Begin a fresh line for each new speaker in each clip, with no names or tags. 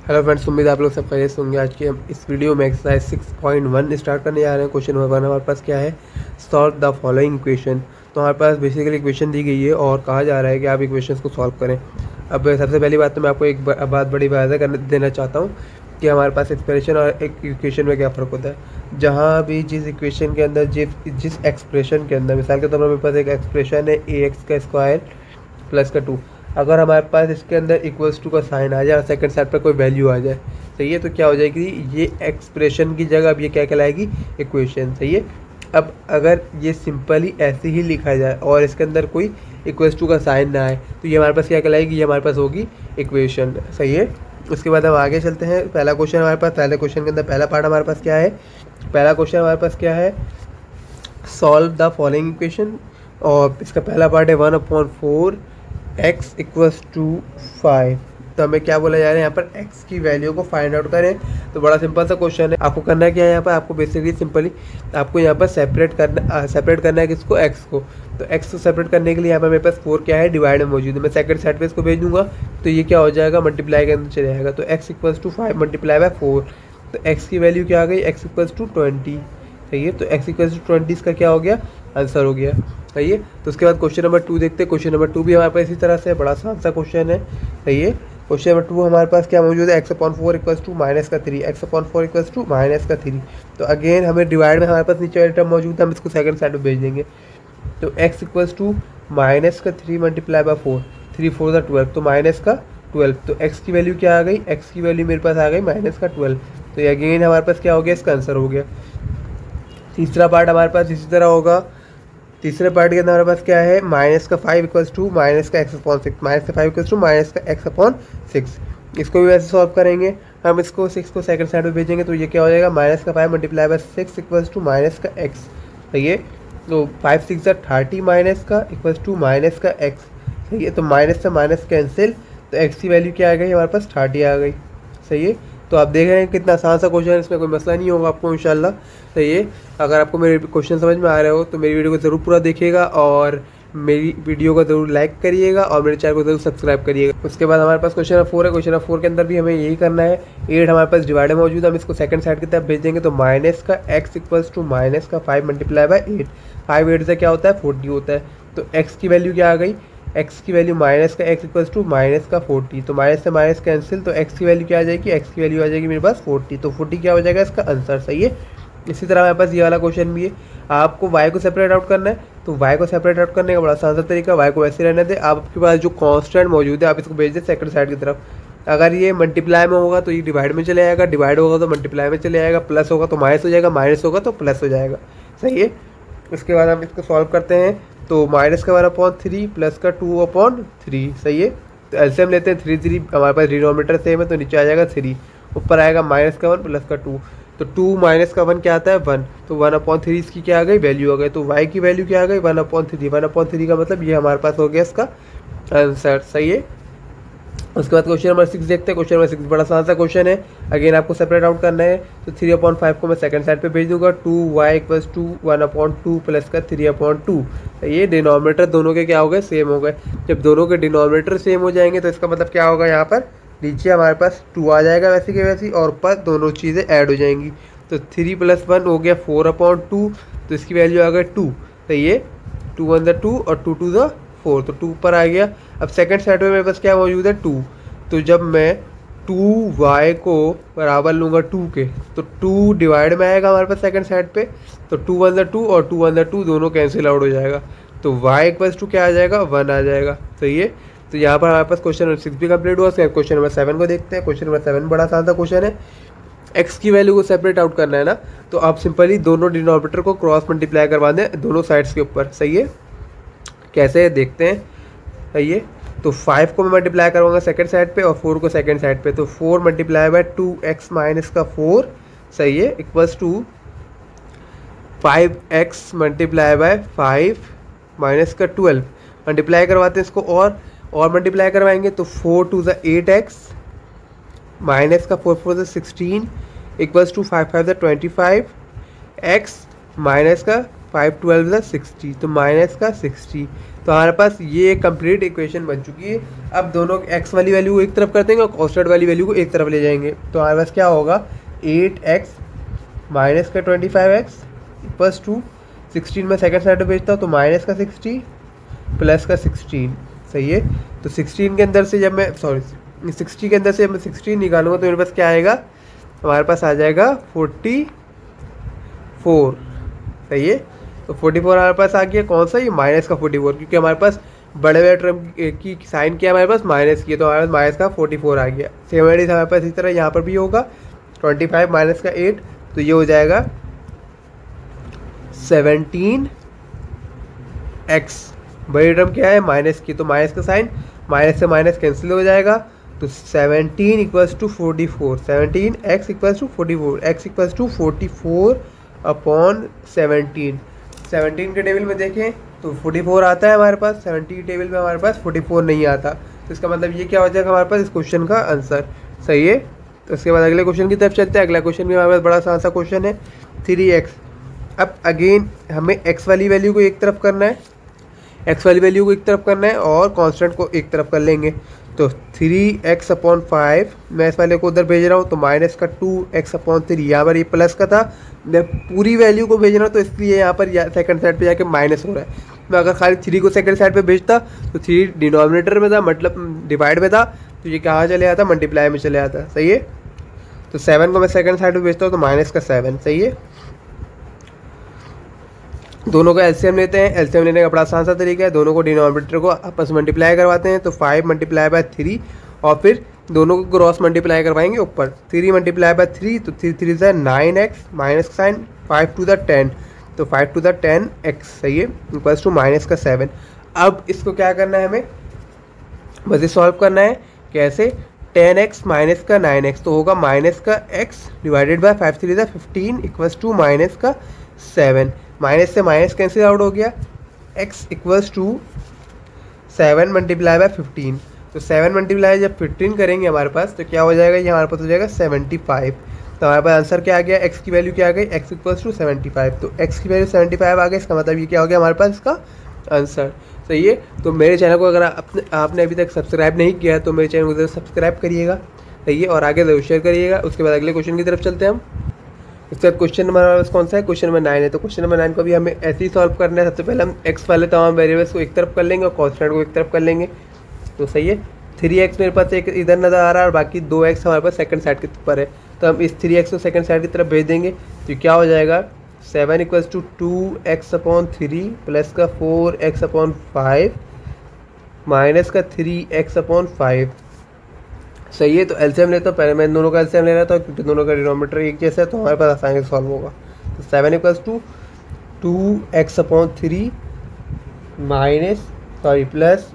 Hello friends, उम्मीद है आप लोग सब खैरियत से होंगे। आज की हम इस वीडियो में एक्सरसाइज 6.1 स्टार्ट करने जा रहे हैं। क्वेश्चन नंबर 1 हमारे पास क्या है, सॉल्व द फॉलोइंग इक्वेशन। तो हमारे पास बेसिकली इक्वेशन दी गई है और कहा जा रहा है कि आप इक्वेशंस को सॉल्व करें। अब सबसे पहली बात तो मैं आपको एक बात बड़ी वाज़ह कर देना चाहता हूँ कि हमारे पास एक्सप्रेशन और एक इक्वेशन में क्या फ़र्क होता है। जहाँ भी जिस इक्वेशन के अंदर जिस एक्सप्रेशन के अंदर, मिसाल के तौर पर मेरे पास एक एक्सप्रेशन है ax² प्लस का 2, अगर हमारे पास इसके अंदर इक्वल्स टू का साइन आ जाए और सेकंड साइड पर कोई वैल्यू आ जाए, सही है, तो क्या हो जाएगी, ये एक्सप्रेशन की जगह अब ये क्या कहलाएगी, इक्वेशन। सही है। अब अगर ये सिंपली ऐसे ही लिखा जाए और इसके अंदर कोई इक्वल्स टू का साइन ना आए तो ये हमारे पास क्या कहलाएगी, ये हमारे पास होगी इक्वेशन। सही है। उसके बाद हम आगे चलते हैं। पहला क्वेश्चन हमारे पास, पहले क्वेश्चन के अंदर पहला पार्ट हमारे पास क्या है, पहला क्वेश्चन हमारे पास क्या है, सॉल्व द फॉलोइंग इक्वेशन। और इसका पहला पार्ट है 1/4 x इक्वल्स टू 5। तो हमें क्या बोला जा रहा है यहाँ पर, x की वैल्यू को फाइंड आउट करें। तो बड़ा सिंपल सा क्वेश्चन है। आपको करना क्या है यहाँ पर, आपको बेसिकली सिंपली आपको यहाँ पर सेपरेट करना है किसको, x को। तो x को सेपरेट करने के लिए यहाँ पर मेरे पास 4 क्या है, डिवाइड में मौजूद है। मैं सेकंड साइड पे इसको भेज दूंगा तो ये क्या हो जाएगा, मल्टीप्लाई के अंदर चले जाएगा। तो x equals to 5 multiply by 4, तो x की वैल्यू क्या आ गई, x इक्वल्स टू 20। सही है। तो x इक्वल्स टू 20 इसका क्या हो गया, आंसर हो गया। सही है। तो उसके बाद क्वेश्चन नंबर 2 देखते हैं। क्वेश्चन नंबर 2 भी हमारे पास इसी तरह से बड़ा आसान सा क्वेश्चन है। सही है। क्वेश्चन नंबर 2 हमारे पास क्या मौजूद है, x/4 इक्वल्स टू माइनस का 3, x/4 इक्वल्स टू माइनस का 3। तो अगेन हमें डिवाइड में हमारे पास नीचे वाली टर्म मौजूद है, हम इसको सेकंड साइड में भेज देंगे। तो x इक्वल्स टू माइनस का 3 मल्टीप्लाई बाय 4, 3 4 ज़ा 12, तो माइनस का 12। तो x की वैल्यू क्या आ गई, x की वैल्यू मेरे पास आ गई माइनस का 12। तो ये अगेन हमारे पास क्या हो गया, इसका आंसर हो गया। तीसरा पार्ट हमारे पास इसी तरह होगा। तीसरे पार्ट के अंदर हमारे पास क्या है, माइनस का 5 इक्वल्स टू माइनस का x/6, माइनस का 5 इक्वल्स टू माइनस का x/6। इसको भी वैसे सॉल्व करेंगे हम, इसको 6 को सेकंड साइड में भेजेंगे तो ये क्या हो जाएगा, माइनस का 5 multiply by 6 equals to minus का x। सही है। तो 5 6 ज़ा 30 माइनस का इक्वल्स टू माइनस का x। सही है। तो माइनस से माइनस कैंसिल, तो x की वैल्यू क्या आ गई, हमारे पास 30 आ गई। सही है। तो आप देख रहे हैं कितना आसान सा क्वेश्चन है, इसमें कोई मसला नहीं होगा आपको इंशाल्लाह। सही है। अगर आपको मेरे क्वेश्चन समझ में आ रहे हो तो मेरी वीडियो को ज़रूर पूरा देखिएगा और मेरी वीडियो को ज़रूर लाइक करिएगा और मेरे चैनल को ज़रूर सब्सक्राइब करिएगा। उसके बाद हमारे पास क्वेश्चन नंबर 4 है। क्वेश्चन नंबर 4 के अंदर भी हमें यही करना है। 8 हमारे पास डिवाइड में मौजूद है, हम इसको सेकंड साइड की तरफ भेज देंगे। तो माइनस का x इक्वल्स टू माइनस का 5 मल्टीप्लाई बाय 8, 5 8 से क्या होता है, 40 होता है। तो x की वैल्यू क्या आ गई, x की वैल्यू माइनस का x इक्वल्स टू माइनस का 40, तो माइनस से माइनस कैंसिल, तो x की वैल्यू क्या आ जाएगी, x की वैल्यू आ जाएगी मेरे पास 40। तो 40 क्या हो जाएगा, इसका आंसर। सही है। इसी तरह हमारे पास ये वाला क्वेश्चन भी है। आपको y को सेपरेट आउट करना है, तो y को सेपरेट आउट करने का बड़ा आसान सा तरीका, y को वैसे रहने दे। आपके पास जो कांस्टेंट मौजूद है आप इसको भेज दें सेकंड साइड की तरफ। अगर ये मल्टीप्लाई में होगा तो ये डिवाइड में चले जाएगा, डिवाइड होगा तो मल्टीप्लाई में चले जाएगा, प्लस होगा तो माइनस हो जाएगा, माइनस होगा तो प्लस हो जाएगा। सही है। उसके बाद हम इसको सॉल्व करते हैं। तो माइनस का 1/3 प्लस का 2/3। सही है। तो एलसीएम लेते हैं, 3 3 हमारे पास डिनोमिनेटर सेम है तो नीचे आ जाएगा 3, ऊपर आएगा माइनस का 1 प्लस का 2। तो 2 माइनस का 1 क्या आता है, 1। तो 1/3 इसकी क्या आ गई, वैल्यू आ गई। तो y की वैल्यू क्या आ गई, 1/3। 1/3 का मतलब ये हमारे पास हो गया इसका आंसर। सही है। उसके बाद क्वेश्चन नंबर 6 देखते हैं। क्वेश्चन नंबर 6 बड़ा आसान सा क्वेश्चन है। अगेन आपको सेपरेट आउट करना है। तो 3/5 को मैं सेकंड साइड पे भेज दूंगा। 2y इक्वल्स टू 1/2 प्लस का 3/2। ये डिनोमिनेटर दोनों के क्या हो गए, सेम हो गए। जब दोनों के डिनोमिनेटर सेम हो जाएंगे तो इसका मतलब क्या होगा, यहाँ पर नीचे हमारे पास 2 आ जाएगा वैसी के वैसी, और ऊपर दोनों चीज़ें ऐड हो जाएंगी। तो 3 + 1 हो गया 4/2, तो इसकी वैल्यू आ गई 2। तो ये 2 1 ज़ा 2 और 2 2 ज़ा 4, तो 2 ऊपर आ गया। अब सेकंड साइड में मेरे पास क्या मौजूद है, 2। तो जब मैं 2y को बराबर लूँगा 2 के, तो 2 डिवाइड में आएगा हमारे पास सेकंड साइड पे। तो 2 1 ज़ा 2 और 2 1 ज़ा 2 दोनों कैंसिल आउट हो जाएगा। तो y इक्वल्स टू क्या आ जाएगा, 1 आ जाएगा। सही है। तो यहाँ पर हमारे पास क्वेश्चन नंबर 6 भी कंप्लीट हुआ। उसके क्वेश्चन नंबर 7 को देखते हैं। क्वेश्चन नंबर 7 बड़ा आसान सा क्वेश्चन है। x की वैल्यू को सेपरेट आउट करना है ना, तो आप सिंपली दोनों डिनोमिनेटर को क्रॉस मल्टीप्लाई करवा दें दोनों साइड्स के ऊपर। सही है। कैसे देखते हैं। सही है। तो 5 को मैं मल्टीप्लाई करूँगा सेकंड साइड पे और 4 को सेकंड साइड पे। तो 4 मल्टीप्लाई बाय 2x माइनस का 4। सही है। Equals to 5x multiply by 5 minus का 12। मल्टीप्लाई करवाते हैं इसको और मल्टीप्लाई करवाएंगे। तो 4 2 ज़ा 8x माइनस का 4 4 ज़ा 16 इक्वल्स टू 5 5 ज़ा 25 x माइनस का 5 12 60, तो माइनस का 60। तो हमारे पास ये एक कंप्लीट इक्वेशन बन चुकी है। अब दोनों एक्स वाली वैल्यू को एक तरफ कर देंगे और कॉन्स्टेंट वाली वैल्यू को एक तरफ ले जाएंगे, तो हमारे पास क्या होगा 8x माइनस का 25x प्लस 2 16 में सेकंड साइड में भेजता हूँ तो माइनस का 60 प्लस का 16। सही है। तो 16 के अंदर से जब मैं 60 के अंदर से जब मैं 16 निकालूंगा तो मेरे पास क्या आएगा, हमारे पास आ जाएगा 44। सही है। तो 44 हमारे पास आ गया, कौन सा, ये माइनस का 44, क्योंकि हमारे पास बड़े बड़े टर्म की साइन किया हमारे पास माइनस की, तो हमारे पास माइनस का 44 आ गया। सेम एडिस हमारे पास इसी तरह यहाँ पर भी होगा 25 माइनस का 8, तो ये हो जाएगा 17x। बड़ी टर्म क्या है, माइनस की, तो माइनस का साइन माइनस से माइनस कैंसिल हो जाएगा, तो 17 equals to 44, 17x equals to 44, x equals to 44 upon 17। 17 के टेबल में देखें तो 44 आता है हमारे पास, 70 के टेबल में हमारे पास 44 नहीं आता, तो इसका मतलब ये क्या हो जाएगा हमारे पास इस क्वेश्चन का आंसर। सही है। तो उसके बाद अगले क्वेश्चन की तरफ चलते हैं। अगला क्वेश्चन भी हमारे पास बड़ा सा क्वेश्चन है 3x। अब अगेन हमें x वाली वैल्यू को एक तरफ करना है, x वाली वैल्यू को एक तरफ करना है और कांस्टेंट को एक तरफ कर लेंगे, तो 3x अपॉन 5 मैं इस वाले को उधर भेज रहा हूँ, तो माइनस का 2x अपॉन 3, यहाँ पर ये प्लस का था, मैं पूरी वैल्यू को भेज रहा हूँ तो इसलिए यहाँ पर सेकंड साइड पे जाके माइनस हो रहा है। मैं अगर खाली 3 को सेकंड साइड पे भेजता तो 3 डिनोमिनेटर में था, मतलब डिवाइड में था, तो ये कहाँ चले आता, मल्टीप्लाई में चले आता। सही है। तो 7 को मैं सेकंड साइड पे भेजता हूँ तो माइनस का 7। सही है। दोनों का एलसीएम लेते हैं। एलसीएम लेने का बड़ा आसान सा तरीका है, दोनों को डिनोमिनेटर को आपस में मल्टीप्लाई करवाते हैं, तो 5 मल्टीप्लाई बाय 3 और फिर दोनों को क्रॉस मल्टीप्लाई करवाएंगे ऊपर, 3 मल्टीप्लाई बाय 3, तो 3 3 ज़ा 9x माइनस का साइन 5 टू द 10, तो 5 टू द 10x। सही है। इक्वल्स टू माइनस का 7। अब इसको क्या करना है, हमें बस ये सॉल्व करना है। कैसे, 10x माइनस का 9x, तो होगा माइनस का x डिवाइडेड बाय 5 3 ज़ा 15 इक्वल्स टू माइनस का 7। माइनस से माइनस कैंसिल आउट हो गया, x equals to 7 multiply by 15, तो 7 मल्टीप्लाई जब 15 करेंगे हमारे पास तो क्या हो जाएगा, ये हमारे पास हो जाएगा 75। तो हमारे पास आंसर क्या आ गया, x की वैल्यू क्या आ गई, x इक्वल्स टू 75, तो x की वैल्यू 75 आ गई। इसका मतलब ये क्या हो गया हमारे पास इसका आंसर। सही है। तो मेरे चैनल को अगर आपने अभी तक सब्सक्राइब नहीं किया है तो मेरे चैनल को जरूर सब्सक्राइब करिएगा। सही है। और आगे जरूर शेयर करिएगा। उसके बाद अगले क्वेश्चन की तरफ चलते हैं हम। इसका क्वेश्चन नंबर कौन सा है, क्वेश्चन नंबर 9 है। तो क्वेश्चन नंबर 9 को भी हमें ऐसे ही सॉल्व करना है। सबसे पहले हम x वाले तमाम वेरिएबल्स को एक तरफ कर लेंगे और कॉन्स्टेंट को एक तरफ कर लेंगे। तो सही है। 3x मेरे पास एक इधर नज़र आ रहा है और बाकी 2x हमारे पास सेकंड साइड के ऊपर है, तो हम इस 3x को सेकंड साइड की तरफ भेज देंगे, तो क्या हो जाएगा 7 equals to 2x upon 3 plus का 4x अपॉन 5 माइनस का 3x अपॉन 5। सही है। तो एलसीएम लेता हूँ, पहले मैं दोनों का एलसीएम ले रहा था क्योंकि दोनों का डिनोमिनेटर एक जैसा है, तो हमारे पास आसानी से सॉल्व होगा। तो 7 equals to 2x upon 3 plus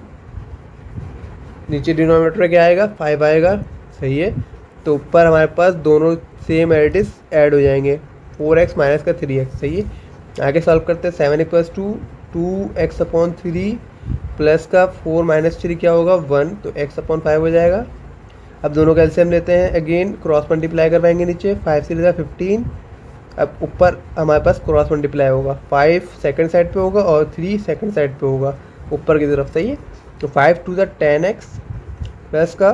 नीचे डिनोमिनेटर क्या आएगा 5 आएगा। सही है। तो ऊपर हमारे पास दोनों सेम एडिस ऐड हो जाएंगे, 4x माइनस का 3x। सही है। आगे सॉल्व करते हैं। 7 equals to 2x upon 3 plus का 4 माइनस 3 क्या होगा 1, तो x अपॉन 5 हो जाएगा। अब दोनों का एलसीएम लेते हैं, अगेन क्रॉस मल्टीप्लाई करवाएंगे नीचे, 5 3 ज़ा 15। अब ऊपर हमारे पास क्रॉस मल्टीप्लाई होगा, 5 सेकंड साइड पे होगा और 3 सेकंड साइड पे होगा ऊपर की तरफ। सही है। तो 5 टू द 10x प्लस का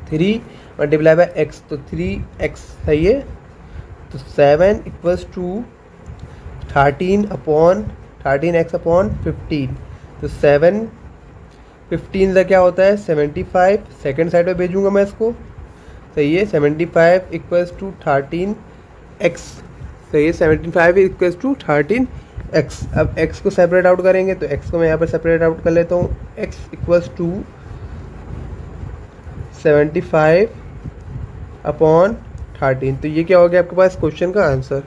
3 मल्टीप्लाई बाय x, तो 3x। सही है। तो 7 इक्वल्स टू 13x अपॉन 15, तो 7 15 का क्या होता है 75, सेकंड साइड पे भेजूंगा मैं इसको। सही है। 75 इक्वल्स टू 13x। सही है। 75 इक्वल्स टू 13x। अब x को सेपरेट आउट करेंगे, तो x को मैं यहाँ पर सेपरेट आउट कर लेता हूँ, x इक्वल्स टू 75 अपॉन 13। तो ये क्या हो गया आपके पास क्वेश्चन का आंसर।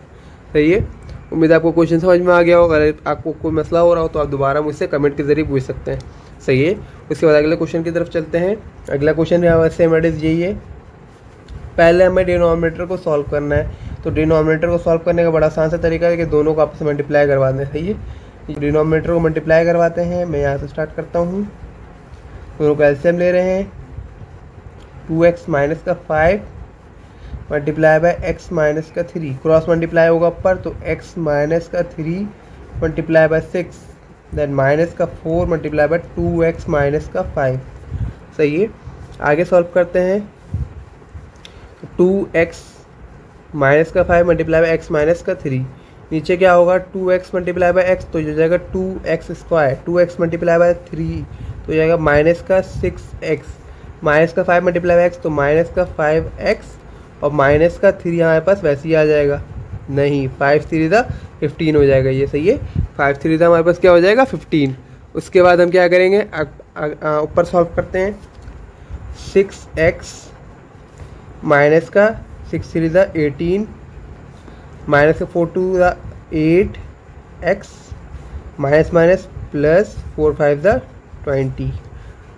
सही है। उम्मीद है आपको क्वेश्चन समझ में आ गया होगा। अगर आपको कोई मसला हो रहा हो तो आप दोबारा मुझसे कमेंट के जरिए पूछ सकते हैं। सही है। उसके बाद अगले क्वेश्चन की तरफ चलते हैं। अगला क्वेश्चन भी हमारे सेम एडिस यही है। पहले हमें डिनोमिनेटर को सॉल्व करना है, तो डिनोमिनेटर को सॉल्व करने का बड़ा आसान सा तरीका है कि दोनों को आपस में मल्टीप्लाई करवा दें। सही है। डिनोमिनेटर को मल्टीप्लाई करवाते हैं। मैं यहाँ से स्टार्ट करता हूँ। दोनों का एलसीएम ले रहे हैं, 2x माइनस का 5 मल्टीप्लाई बाय एक्स माइनस का 3, क्रॉस मल्टीप्लाई होगा ऊपर तो एक्स माइनस का 3 मल्टीप्लाई बाय 6, देन माइनस का 4 मल्टीप्लाई बाय 2x माइनस का 5। सही है, आगे सॉल्व करते हैं। 2x माइनस का 5 मल्टीप्लाई बाय एक्स माइनस का 3, नीचे क्या होगा 2x मल्टीप्लाई बाय एक्स तो ये हो जाएगा 2x square, 2x multiply by 3 तो हो जाएगा माइनस का 6x, माइनस का 5 मल्टीप्लाई बाय एक्स तो माइनस का 5x, और माइनस का 3 हमारे पास वैसे ही आ जाएगा, नहीं 5 3 था 15 हो जाएगा ये। सही है, 5 3 था हमारे पास क्या हो जाएगा 15। उसके बाद हम क्या करेंगे, ऊपर सॉल्व करते हैं। 6x माइनस का 6 3 था 18, माइनस का 4 2 था 8x, माइनस माइनस प्लस 4 5 था 20।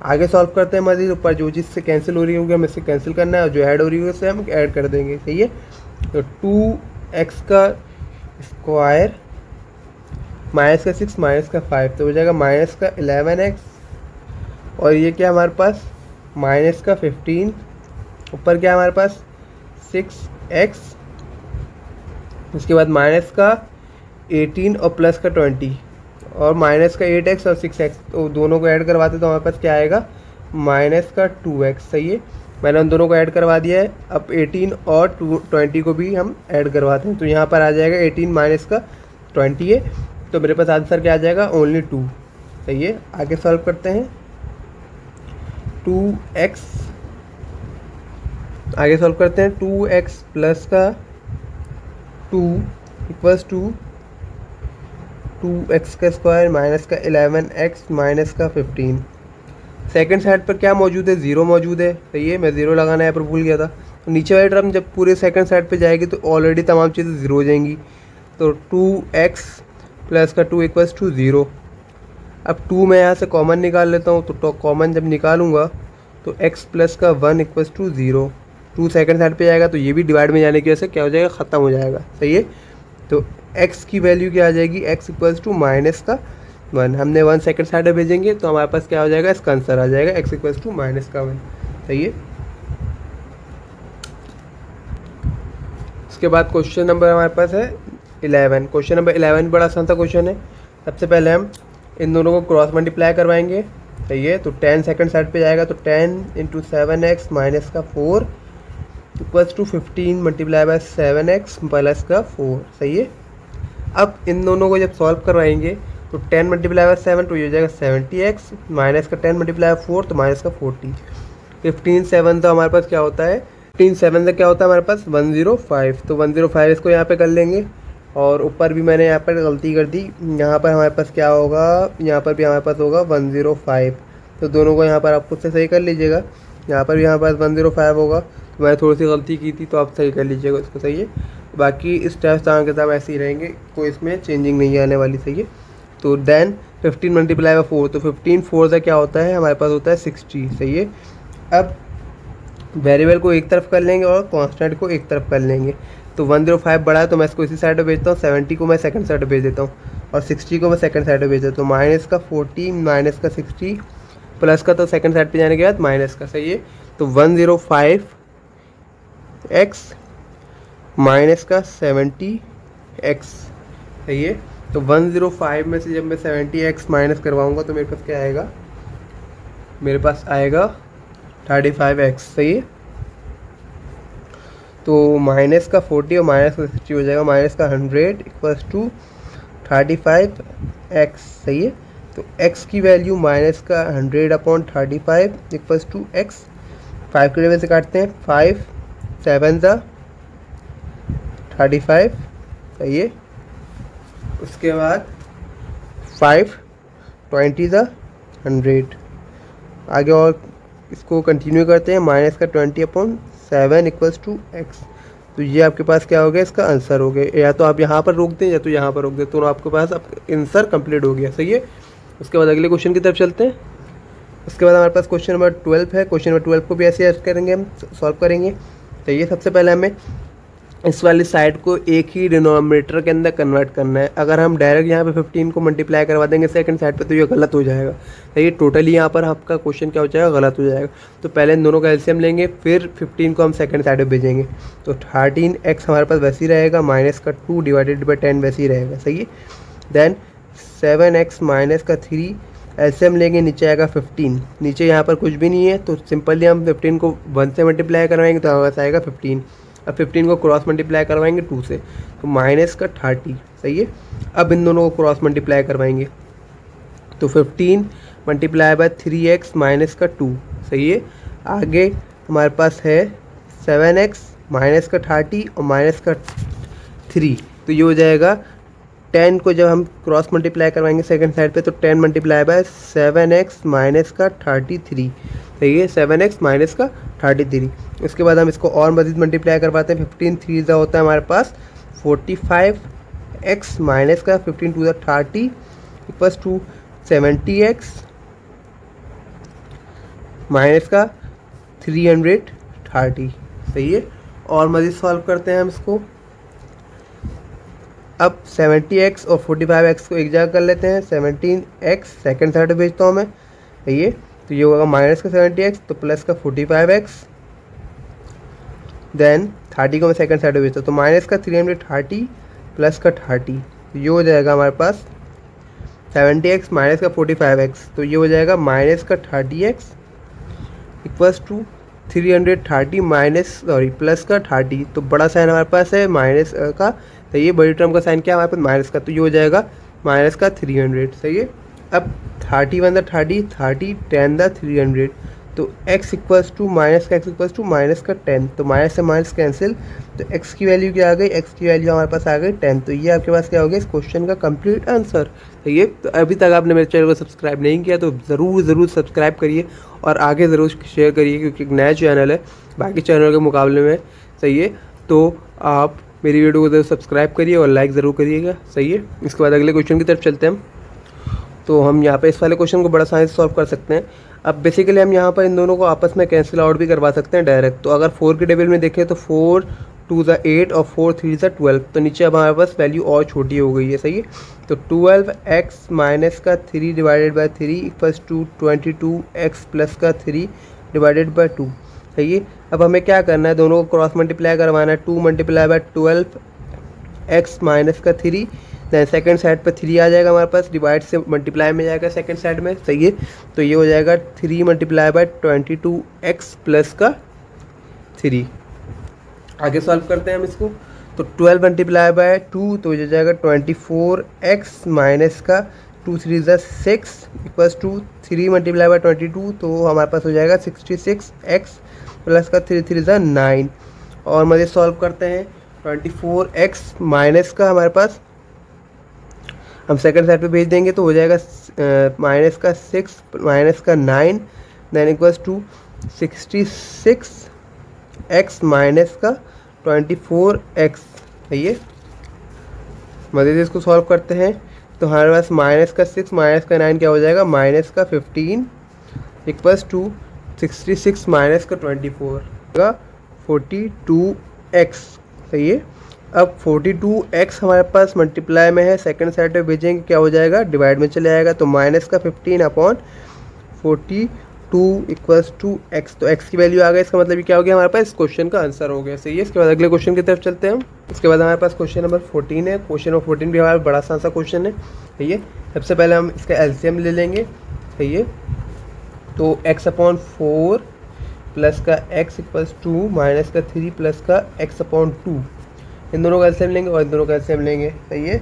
आगे सॉल्व करते हैं मजीद। ऊपर जो चीज़ से कैंसिल हो रही होगी हमें इससे कैंसिल करना है, और जो ऐड हो रही होगी उससे हम ऐड कर देंगे। सही है, तो 2x का स्क्वायर माइनस का 6 माइनस का 5 तो हो जाएगा माइनस का 11x, और ये क्या हमारे पास माइनस का 15, ऊपर क्या हमारे पास 6x, उसके बाद माइनस का 18 और प्लस का 20, और माइनस का 8x और 6x, तो दोनों को ऐड करवाते तो हमारे पास क्या आएगा माइनस का 2x। सही है, मैंने उन दोनों को ऐड करवा दिया है। अब 18 और 20 को भी हम ऐड करवाते हैं, तो यहाँ पर आ जाएगा 18 माइनस का 20 है, तो मेरे पास आंसर क्या आ जाएगा ओनली 2। सही है, आगे सॉल्व करते हैं। 2x, आगे सॉल्व करते हैं। 2x प्लस का 2 इक्वल्स टू 2x का स्क्वायर माइनस का 11x माइनस का 15। सेकंड साइड पर क्या मौजूद है, ज़ीरो मौजूद है। सही है, मैं ज़ीरो लगाना यहाँ पर भूल गया था। तो नीचे वाली टर्म जब पूरे सेकंड साइड पे जाएगी तो ऑलरेडी तमाम चीज़ें ज़ीरो हो जाएंगी। तो 2x प्लस का 2 इक्वल्स टू 0। अब 2 मैं यहाँ से कॉमन निकाल लेता हूँ, तो कॉमन जब निकालूंगा तो x प्लस का 1 इक्वल्स टू 0। 2 सेकंड साइड पे जाएगा तो ये भी डिवाइड में जाने की वजह से क्या हो जाएगा, ख़त्म हो जाएगा। सही है, तो x की वैल्यू क्या आ जाएगी, x इक्वल्स टू माइनस का 1। हमने 1 सेकंड साइड में भेजेंगे तो हमारे पास क्या हो जाएगा, इसका आंसर आ जाएगा x इक्वल्स टू माइनस का 1। सही है, उसके बाद क्वेश्चन नंबर हमारे पास है 11। क्वेश्चन नंबर 11 बड़ा आसान सा क्वेश्चन है। सबसे पहले हम इन दोनों को क्रॉस मल्टीप्लाई करवाएंगे। सही है, तो 10 सेकंड साइड पे जाएगा तो 10 इंटू 7x माइनस का 4 equals to 15 multiply by 7x plus का 4। सही है, अब इन दोनों को जब सॉल्व करवाएंगे तो 10 मल्टीप्लाई बाय 7 तो ये हो जाएगा 70x माइनस का 10 मल्टीप्लाई बाय 4 तो माइनस का 40। 15 7 तो हमारे पास क्या होता है, 15 7 से क्या होता है हमारे पास 105। तो 105 इसको यहाँ पे कर लेंगे, और ऊपर भी मैंने यहाँ पर गलती कर दी, यहाँ पर हमारे पास क्या होगा, यहाँ पर भी हमारे पास होगा 105। तो दोनों को यहाँ पर आप खुद से सही कर लीजिएगा। यहाँ पर भी हमारे पास 105 होगा, तो मैंने थोड़ी सी गलती की थी, तो आप सही कर लीजिएगा इसको। सही है, बाकी इस टेस्ट के साथ ऐसे ही रहेंगे, कोई इसमें चेंजिंग नहीं आने वाली। सही है, तो देन 15 मल्टीप्लाई बाय 4 तो 15 4 से क्या होता है हमारे पास होता है 60। सही है, अब वेरिएबल को एक तरफ कर लेंगे और कांस्टेंट को एक तरफ कर लेंगे। तो 105 बड़ा है तो मैं इसको इसी साइड पे भेजता हूँ, 70 को मैं सेकंड साइड पे भेज देता हूँ, और 60 को मैं सेकंड साइड पे भेज देता हूँ। माइनस का 40 माइनस का 60 प्लस का तो सेकंड साइड पे जाने के बाद माइनस का। सही है, तो 105x माइनस का 70x। सही है, तो 105 में से जब मैं 70x माइनस करवाऊँगा तो मेरे पास क्या आएगा, मेरे पास आएगा 35x। सही है, तो माइनस का 40 और माइनस का 60 हो जाएगा, माइनस का 100 इक्वल्स टू 35x। सही है, तो x की वैल्यू माइनस का 100 अपॉन 35 इक्वल्स टू x। 5 के लेवल से काटते हैं, 5 7 ज़ा 35। सही है, उसके बाद 5 20 ज़ा 100। आगे और इसको कंटिन्यू करते हैं, माइनस का 20 अपॉन 7 इक्वल्स टू x। तो ये आपके पास क्या हो गया, इसका आंसर हो गया। या तो आप यहाँ पर रोक दें या तो यहाँ पर रोक दें, तो आपके पास आंसर कंप्लीट हो गया। सही है, उसके बाद अगले क्वेश्चन की तरफ चलते हैं। उसके बाद हमारे पास क्वेश्चन नंबर 12 है। क्वेश्चन नंबर 12 को भी ऐसे करेंगे, हम सॉल्व करेंगे। तो ये सबसे पहले हमें इस वाली साइड को एक ही डिनोमिनेटर के अंदर कन्वर्ट करना है। अगर हम डायरेक्ट यहाँ पे 15 को मल्टीप्लाई करवा देंगे सेकंड साइड पे तो ये गलत हो जाएगा। तो ये टोटली यहाँ पर आपका क्वेश्चन क्या हो जाएगा, गलत हो जाएगा। तो पहले इन दोनों का एलसीएम लेंगे, फिर 15 को हम सेकंड साइड पे भेजेंगे। तो 13x हमारे पास वैसे ही रहेगा, माइनस का 2 डिवाइडेड बाई 10 वैसे ही रहेगा, सही है। देन 7x माइनस का 3 एलसीएम लेंगे, नीचे आएगा 15। नीचे यहाँ पर कुछ भी नहीं है तो सिंपली हम 15 को 1 से मल्टीप्लाई करवाएंगे तो हमारे पास आएगा 15। अब 15 को क्रॉस मल्टीप्लाई करवाएंगे 2 से तो माइनस का 30, सही है। अब इन दोनों को क्रॉस मल्टीप्लाई करवाएंगे तो 15 मल्टीप्लाई बाय 3x माइनस का 2, सही है। आगे हमारे पास है 7x माइनस का 30 और माइनस का 3, तो ये हो जाएगा 10 को जब हम क्रॉस मल्टीप्लाई करवाएंगे सेकंड साइड पे तो 10 मल्टीप्लाई बाय 7x माइनस का 33, सही है। 7x माइनस का 33। इसके बाद हम इसको और मज़ीद मल्टीप्लाई करवाते हैं। 15 3 ज़ा होता है हमारे पास 45x माइनस का 15 2 ज़ा 30 इक्वल्स टू 70x माइनस का 330, सही है। और मज़ीद सॉल्व करते हैं हम इसको। अब 70x और 45x को एक जगह कर लेते हैं। 17x सेकेंड साइड में भेजता हूँ मैं, सही है। तो ये होगा माइनस का 70x तो प्लस का 45x, देन 30 को मैं सेकंड साइड में भेजता हूँ तो माइनस का 330 प्लस का 30, तो ये हो जाएगा हमारे पास 70x माइनस का 45x, तो ये हो जाएगा माइनस का 30x equals to 330 minus plus का 30। तो बड़ा साइन हमारे पास है माइनस का, तो ये बड़ी टर्म का साइन क्या है हमारे पास, माइनस का, तो ये हो जाएगा माइनस का 300, सही है। अब 30 1 30 30 10 300, तो x इक्वल्स टू माइनस का x इक्वल्स टू माइनस का 10, तो माइनस से माइनस कैंसिल, तो x की वैल्यू क्या आ गई, x की वैल्यू हमारे पास आ गई 10। तो ये आपके पास क्या हो गया इस क्वेश्चन का कंप्लीट आंसर, सही है। तो अभी तक आपने मेरे चैनल को सब्सक्राइब नहीं किया तो ज़रूर सब्सक्राइब करिए और आगे ज़रूर शेयर करिए, क्योंकि एक नया चैनल है बाकी चैनल के मुकाबले में, सही है। तो आप मेरी वीडियो को ज़रूर सब्सक्राइब करिए और लाइक ज़रूर करिएगा, सही है। इसके बाद अगले क्वेश्चन की तरफ चलते हैं हम। तो हम यहाँ पे इस वाले क्वेश्चन को बड़ा आसानी से सॉल्व कर सकते हैं। अब बेसिकली हम यहाँ पर इन दोनों को आपस में कैंसिल आउट भी करवा सकते हैं डायरेक्ट। तो अगर 4 के टेबल में देखें तो 4 2 ज़ा 8 और 4 3 ज़ा 12, तो नीचे अब हमारे पास वैल्यू और छोटी हो गई है, सही है। तो 12x माइनस का 3 divided by 3 equals to 22x plus का 3 डिवाइडेड बाई 2, सही है। अब हमें क्या करना है, दोनों को क्रॉस मल्टीप्लाई करवाना है। 2 मल्टीप्लाई बाई 12x माइनस का 3, दैन सेकंड साइड पर 3 आ जाएगा हमारे पास, डिवाइड से मल्टीप्लाई में जाएगा सेकंड साइड में, सही है। तो ये हो जाएगा 3 मल्टीप्लाई बाई 22x प्लस का 3। आगे सॉल्व करते हैं हम इसको। तो 12 मल्टीप्लाई बाय 2 तो ये जाएगा 24x माइनस का 2 3 ज़ा 6 इक्वल्स टू 3 मल्टीप्लाई बाय 22, तो हमारे पास हो जाएगा 66x प्लस का 3 3 ज़ा 9। और मज़े सॉल्व करते हैं। 24x माइनस का हमारे पास हम सेकंड साइड पे भेज देंगे तो हो जाएगा माइनस का 6 माइनस का 9 then equals to 66x minus का 24x, सही है। मज़े से इसको सॉल्व करते हैं तो हमारे पास माइनस का 6 माइनस का 9 क्या हो जाएगा, माइनस का 15 इक्वल्स टू 66 माइनस का 24 का 42x, सही है। अब 42x हमारे पास मल्टीप्लाई में है, सेकंड साइड पे भेजेंगे क्या हो जाएगा, डिवाइड में चले आएगा, तो माइनस का 15 अपॉन 42 इक्वल्स टू x, तो x की वैल्यू आ गई। इसका मतलब क्या हो गया, हमारे पास इस क्वेश्चन का आंसर हो गया, सही है। इसके बाद अगले क्वेश्चन की तरफ चलते हैं हम। इसके बाद हमारे पास क्वेश्चन नंबर 14 है। क्वेश्चन नंबर 14 भी हमारा बड़ा सा क्वेश्चन है, सही है। सबसे पहले हम इसका एलसीएम ले लेंगे, सही है। तो x अपॉन 4 प्लस का x इक्वल्स 2 माइनस का 3 प्लस का x अपॉन 2, इन दोनों का एलसीएम लेंगे और इन दोनों का एलसीएम लेंगे, सही है।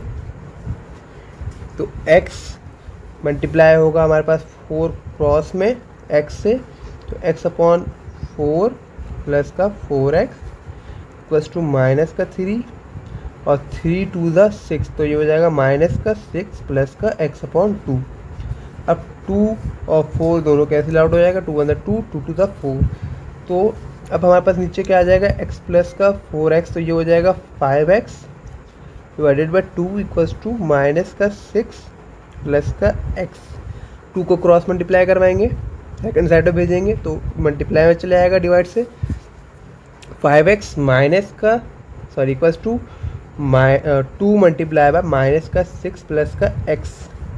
तो x मल्टीप्लाई होगा हमारे पास 4 क्रॉस में x से, तो x अपॉन 4 प्लस का 4x इक्वल्स टू माइनस का 3 और 3 2 ज़ा 6, तो ये हो जाएगा माइनस का 6 प्लस का x अपॉन 2। अब 2 और 4 दोनों कैंसिल आउट हो जाएगा, 2 1 2 2 2 ज़ा 4। तो अब हमारे पास नीचे क्या आ जाएगा, x प्लस का 4x, तो ये हो जाएगा 5x divided by 2 equals to minus का 6 प्लस का x। 2 को क्रॉस मल्टीप्लाई करवाएंगे, सेकंड साइड पे भेजेंगे तो मल्टीप्लाई में चले आएगा डिवाइड से। 5x माइनस का sorry equals to 2 multiply by minus का 6 प्लस का x,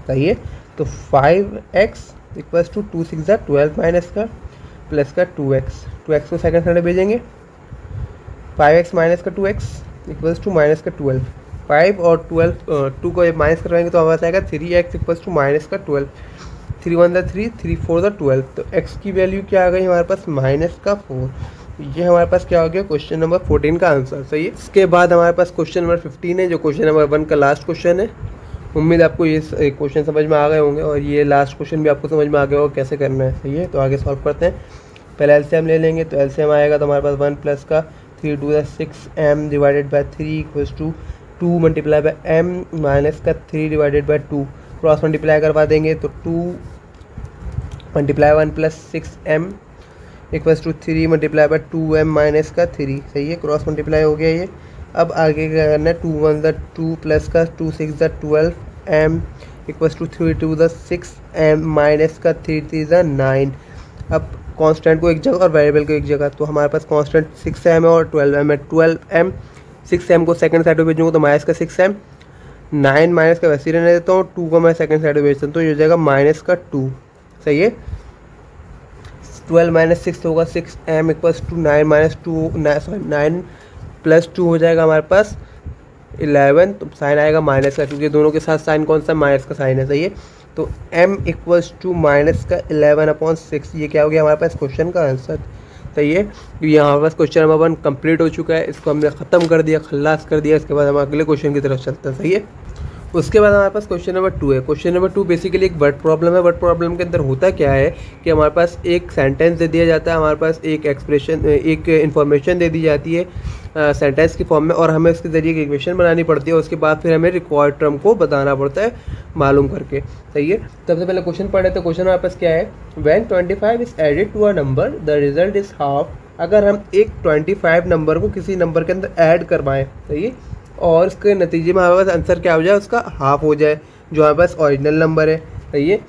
सही है। तो 5x इक्वल्स टू 2 6 12 माइनस का प्लस का 2x को सेकंड साइड भेजेंगे। 5x माइनस का 2x इक्वल्स टू माइनस का 12, 5 और 12 2 को माइनस करवाएंगे तो हमारे पास आएगा 3x इक्वल्स टू माइनस का 12, 3 1 3 3 4 12। तो x की वैल्यू क्या आ गई हमारे पास माइनस का 4। ये हमारे पास क्या हो गया क्वेश्चन नंबर 14 का आंसर, सही है। इसके बाद हमारे पास क्वेश्चन नंबर 15 है जो क्वेश्चन नंबर 1 का लास्ट क्वेश्चन है। उम्मीद आपको ये क्वेश्चन समझ में आ गए होंगे और ये लास्ट क्वेश्चन भी आपको समझ में आ गया होगा कैसे करना है, सही है। तो आगे सॉल्व करते हैं। पहले एलसीएम ले लेंगे, तो एलसीएम आएगा तो हमारे पास 1 प्लस का 3 2 6m divided by 3 equals to 2 multiply by m minus का 3 डिवाइडेड बाय 2, क्रॉस मल्टीप्लाई करवा देंगे तो 2 multiply 1 plus 6m equals to 3 multiply by 2m minus का 3, सही है। क्रॉस मल्टीप्लाई हो गया ये। अब आगे क्या करना है, 2 1 2 प्लस का 2 6 12m equals to 3 2 6m minus का 3 3 9। अब कांस्टेंट को एक जगह और वेरिएबल को एक जगह, तो हमारे पास कांस्टेंट 6m है और 12m है। 12m 6m को सेकंड साइड पे भेजूँगा तो माइनस का 6m, 9 माइनस का वैसे ही रहने देता हूँ, 2 को मैं सेकंड साइड पे भेजता हूँ तो ये हो जाएगा माइनस का 2, सही है। 12 माइनस 6 होगा 6m equals to 9 minus 2 9 plus 2 हो जाएगा हमारे पास 11, तो साइन आएगा माइनस का क्योंकि दोनों के साथ साइन कौन सा माइनस का साइन है, सही है। तो m इक्वल्स टू माइनस का 11/6, ये क्या हो गया हमारे पास क्वेश्चन का आंसर, सही है। यहाँ हमारे पास क्वेश्चन नंबर 1 कंप्लीट हो चुका है, इसको हमने ख़त्म कर दिया, खल्लास कर दिया। इसके बाद हम अगले क्वेश्चन की तरफ चलते हैं, सही है। उसके बाद हमारे पास क्वेश्चन नंबर 2 है। क्वेश्चन नंबर 2 बेसिकली एक वर्ड प्रॉब्लम है। वर्ड प्रॉब्लम के अंदर होता क्या है कि हमारे पास एक सेंटेंस दे दिया जाता है, हमारे पास एक एक्सप्रेशन एक इन्फॉर्मेशन दे दी जाती है सेंटेंस की फॉर्म में, और हमें उसके ज़रिए एक इक्वेशन बनानी पड़ती है। उसके बाद फिर हमें रिक्वायर्ड टर्म को बताना पड़ता है मालूम करके, सही है। सबसे पहले क्वेश्चन पढ़े तो क्वेश्चन हमारे पास क्या है, when 25 is added to a number the result is half. अगर हम एक 25 नंबर को किसी नंबर के अंदर ऐड करवाएं, सही है, और इसके नतीजे में हमारे पास आंसर क्या हो जाए, उसका हाफ हो जाए, जो हमारे पास ओरिजिनल नंबर है, सही है।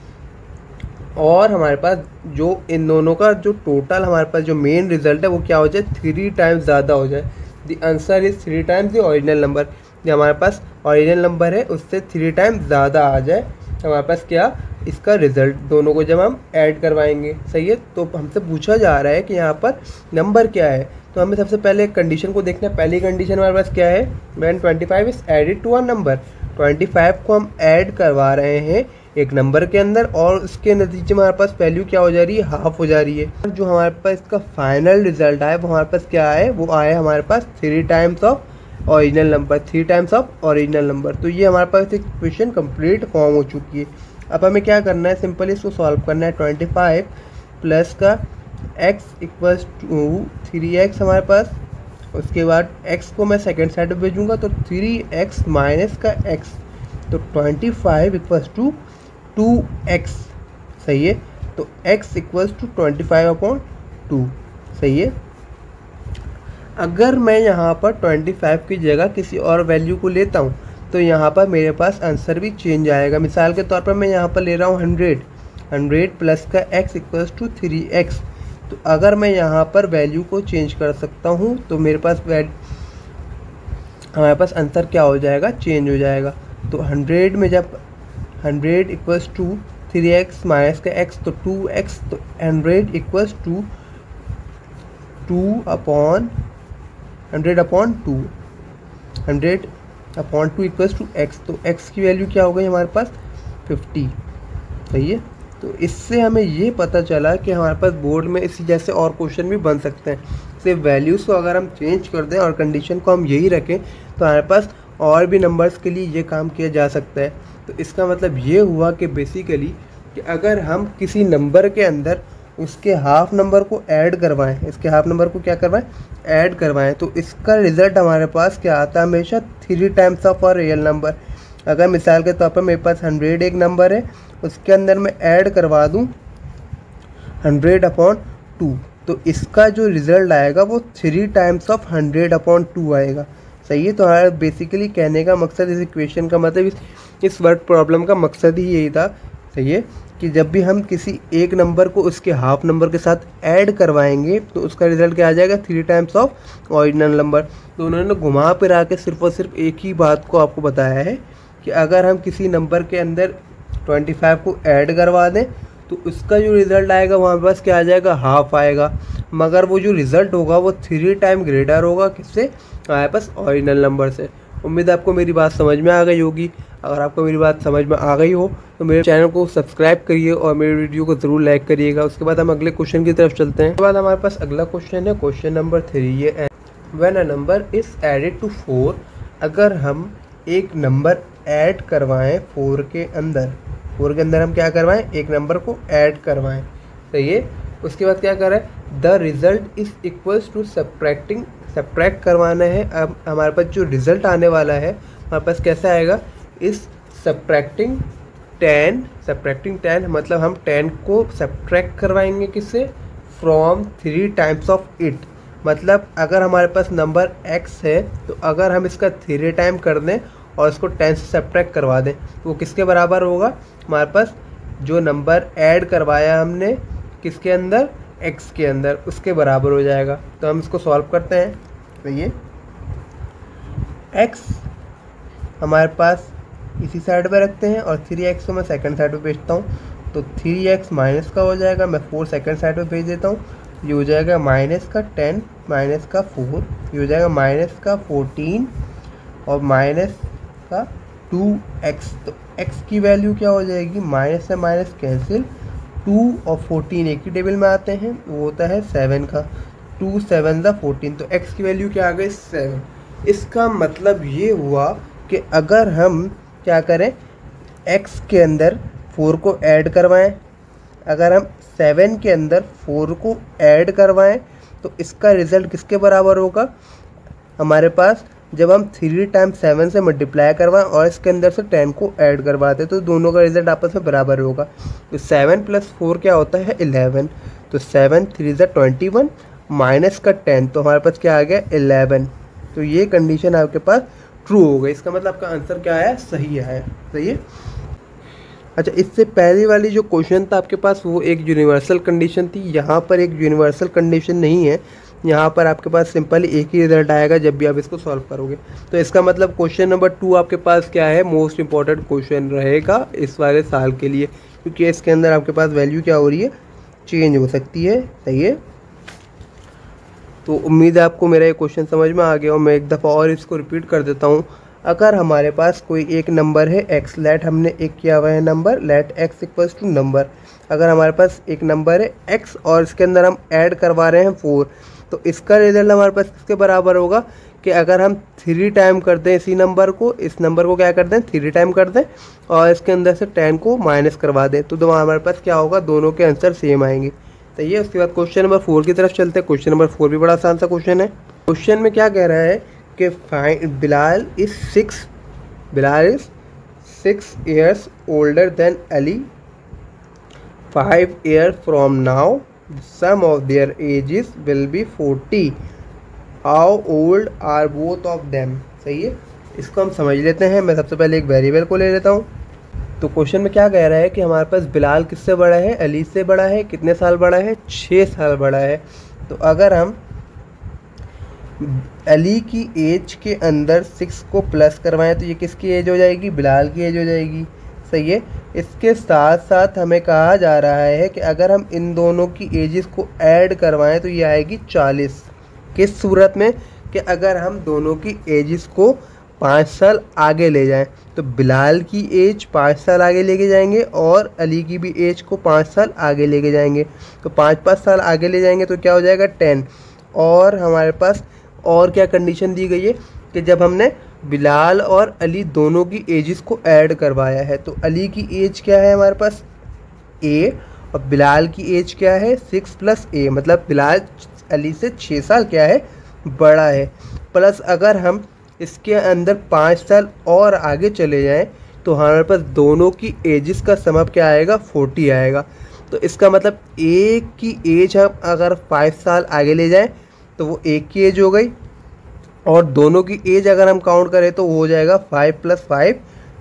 और हमारे पास जो इन दोनों का जो टोटल हमारे पास जो मेन रिजल्ट है वो क्या हो जाए, 3 टाइम्स ज़्यादा हो जाए। The answer is 3 times the original number. जो हमारे पास ओरिजिनल नंबर है उससे 3 टाइम्स ज़्यादा आ जाए हमारे पास क्या, इसका रिजल्ट, दोनों को जब हम ऐड करवाएंगे, सही है। तो हमसे पूछा जा रहा है कि यहाँ पर नंबर क्या है, तो हमें सबसे पहले कंडीशन को देखना है। पहली कंडीशन हमारे पास क्या है, when 25 is added to a number, 25 को हम ऐड करवा रहे हैं एक नंबर के अंदर और उसके नतीजे में हमारे पास वैल्यू क्या हो जा रही है, हाफ हो जा रही है। जो हमारे पास इसका फाइनल रिजल्ट आया वो हमारे पास क्या है, वो आया हमारे पास 3 times of original number, 3 times of original number. तो ये हमारे पास एक इक्वेशन कंप्लीट फॉर्म हो चुकी है। अब हमें क्या करना है, सिंपली इसको सॉल्व करना है। 25 प्लस का x इक्वल्स टू 3x हमारे पास, उसके बाद x को मैं सेकेंड साइड में भेजूँगा तो 3x माइनस का x, तो 25 इक्वल्स टू 2x, सही है। तो x इक्वल्स टू 25/2, सही है। अगर मैं यहाँ पर 25 की जगह किसी और वैल्यू को लेता हूँ तो यहाँ पर मेरे पास आंसर भी चेंज आएगा। मिसाल के तौर पर मैं यहाँ पर ले रहा हूँ 100 प्लस का x इक्वल्स टू 3x। तो अगर मैं यहाँ पर वैल्यू को चेंज कर सकता हूँ तो मेरे पास हमारे पास आंसर क्या हो जाएगा, चेंज हो जाएगा। तो 100 में जब 100 इक्वल्स टू 3x माइनस का x तो 2x, तो 100 equals to 2/100/2, 100/2 equals to x। तो x की वैल्यू क्या हो गई हमारे पास 50, सही है। तो इससे हमें ये पता चला कि हमारे पास बोर्ड में इसी जैसे और क्वेश्चन भी बन सकते हैं। सिर्फ वैल्यूज़ को अगर हम चेंज कर दें और कंडीशन को हम यही रखें तो हमारे पास और भी नंबर्स के लिए ये काम किया जा सकता है। तो इसका मतलब ये हुआ कि बेसिकली कि अगर हम किसी नंबर के अंदर उसके हाफ नंबर को ऐड करवाएं, इसके हाफ नंबर को क्या करवाएं, ऐड करवाएं, तो इसका रिज़ल्ट हमारे पास क्या आता है, हमेशा 3 टाइम्स ऑफ और रियल नंबर। अगर मिसाल के तौर पर मेरे पास 100 एक नंबर है, उसके अंदर मैं ऐड करवा दूं 100/2, तो इसका जो रिज़ल्ट आएगा वो 3 टाइम्स ऑफ 100/2 आएगा, सही है। तो हमारा बेसिकली कहने का मकसद, इस इक्वेशन का मतलब, इस वर्ड प्रॉब्लम का मकसद ही यही था सही है, कि जब भी हम किसी एक नंबर को उसके हाफ नंबर के साथ ऐड करवाएंगे तो उसका रिजल्ट क्या आ जाएगा, 3 टाइम्स ऑफ ऑरिजिनल नंबर। तो उन्होंने घुमा फिरा के सिर्फ और सिर्फ एक ही बात को आपको बताया है कि अगर हम किसी नंबर के अंदर 25 को ऐड करवा दें तो उसका जो रिज़ल्ट आएगा वहाँ पास क्या आ जाएगा, हाफ आएगा, मगर वो जो रिज़ल्ट होगा वो 3 टाइम ग्रेटर होगा किससे, हमारे पास ओरिजिनल नंबर से। उम्मीद है आपको मेरी बात समझ में आ गई होगी। अगर आपको मेरी बात समझ में आ गई हो तो मेरे चैनल को सब्सक्राइब करिए और मेरे वीडियो को ज़रूर लाइक करिएगा। उसके बाद हम अगले क्वेश्चन की तरफ चलते हैं। उसके बाद हमारे पास अगला क्वेश्चन है, क्वेश्चन नंबर 3। ये when a number is added to 4, अगर हम एक नंबर ऐड करवाएं 4 के अंदर, 4 के अंदर हम क्या करवाएं, एक नंबर को ऐड करवाएं, सही है। उसके बाद क्या कर रहा है, the result is equals to subtract करवाना है। अब हमारे पास जो रिज़ल्ट आने वाला है हमारे पास कैसा आएगा, इस सब्ट्रैक्टिंग 10 मतलब हम 10 को सब्ट्रैक्ट करवाएंगे किससे, फ्रॉम 3 टाइम्स ऑफ इट। मतलब अगर हमारे पास नंबर x है तो अगर हम इसका 3 टाइम कर दें और इसको 10 से सब्ट्रैक्ट करवा दें तो वो किसके बराबर होगा, हमारे पास जो नंबर ऐड करवाया हमने किसके अंदर, x के अंदर, उसके बराबर हो जाएगा। तो हम इसको सॉल्व करते हैं। तो ये x हमारे पास इसी साइड पे रखते हैं और 3x को मैं सेकंड साइड पे भेजता हूँ। तो 3x माइनस का हो जाएगा, मैं 4 सेकंड साइड पे भेज देता हूँ। ये हो जाएगा माइनस का 10 माइनस का 4, ये हो जाएगा माइनस का 14 और माइनस का 2x। तो x की वैल्यू क्या हो जाएगी, माइनस से माइनस कैंसिल, 2 और 14 एक ही टेबल में आते हैं, वो होता है 7 का, 2 7 ज़ा 14। तो x की वैल्यू क्या आ गई, 7। इसका मतलब ये हुआ कि अगर हम क्या करें, x के अंदर 4 को ऐड करवाएं, अगर हम 7 के अंदर 4 को ऐड करवाएं तो इसका रिज़ल्ट किसके बराबर होगा, हमारे पास जब हम 3 टाइम्स 7 से मल्टीप्लाई करवाएं और इसके अंदर से 10 को ऐड करवाते तो दोनों का रिज़ल्ट आपस में बराबर होगा। तो 7 + 4 क्या होता है, 11। तो 7 3 ज़ा 21 माइनस का 10, तो हमारे पास क्या आ गया, 11। तो ये कंडीशन आपके पास ट्रू हो गई। इसका मतलब आपका आंसर क्या आया, सही आया, सही है। अच्छा, इससे पहले वाली जो क्वेश्चन था आपके पास वो एक यूनिवर्सल कंडीशन थी, यहाँ पर एक यूनिवर्सल कंडीशन नहीं है, यहाँ पर आपके पास सिंपली एक ही रिजल्ट आएगा जब भी आप इसको सॉल्व करोगे। तो इसका मतलब क्वेश्चन नंबर 2 आपके पास क्या है, मोस्ट इंपॉर्टेंट क्वेश्चन रहेगा इस वाले साल के लिए, क्योंकि इसके अंदर आपके पास वैल्यू क्या हो रही है, चेंज हो सकती है, सही है। तो उम्मीद है आपको मेरा ये क्वेश्चन समझ में आ गया और मैं एक दफ़ा और इसको रिपीट कर देता हूँ। अगर हमारे पास कोई एक नंबर है x, लेट हमने एक किया हुआ है number, let x equals to number. अगर हमारे पास एक नंबर है x और इसके अंदर हम ऐड करवा रहे हैं 4, तो इसका रिजल्ट हमारे पास किसके बराबर होगा कि अगर हम 3 टाइम कर दें इसी नंबर को, इस नंबर को क्या कर दें, 3 टाइम कर दें और इसके अंदर से 10 को माइनस करवा दें, तो हमारे पास क्या होगा, दोनों के आंसर सेम आएंगे। तो ये उसके बाद क्वेश्चन नंबर 4 की तरफ चलते हैं। क्वेश्चन नंबर 4 भी बड़ा आसान सा क्वेश्चन है। क्वेश्चन में क्या कह रहा है कि Bilal is 6 years older than Ali, 5 years from now, sum of their ages will be 40. How old are both of them? सही है, इसको हम समझ लेते हैं। मैं सबसे पहले एक वेरिएबल को ले लेता हूँ। तो क्वेश्चन में क्या कह रहा है कि हमारे पास बिलाल किससे बड़ा है, अली से बड़ा है, कितने साल बड़ा है, 6 साल बड़ा है। तो अगर हम अली की एज के अंदर 6 को प्लस करवाएं तो ये किसकी एज हो जाएगी, बिलाल की एज हो जाएगी, सही है। इसके साथ साथ हमें कहा जा रहा है कि अगर हम इन दोनों की एजेस को ऐड करवाएं तो ये आएगी 40। किस सूरत में कि अगर हम दोनों की एजेस को 5 साल आगे ले जाएं, तो बिलाल की एज 5 साल आगे लेके जाएंगे और अली की भी एज को 5 साल आगे लेके जाएंगे। तो 5 साल आगे ले जाएंगे तो क्या हो जाएगा, 10। और हमारे पास और क्या कंडीशन दी गई है कि जब हमने बिलाल और अली दोनों की एजेस को ऐड करवाया है, तो अली की एज क्या है हमारे पास, A, और बिलाल की एज क्या है, 6 + A, मतलब बिलाल अली से 6 साल क्या है, बड़ा है। प्लस अगर हम इसके अंदर 5 साल और आगे चले जाएं तो हमारे पास दोनों की एजेस का सम क्या आएगा, 40 आएगा। तो इसका मतलब एक की एज हम अगर 5 साल आगे ले जाएं तो वो एक की एज हो गई, और दोनों की एज अगर हम काउंट करें तो वो हो जाएगा 5 + 5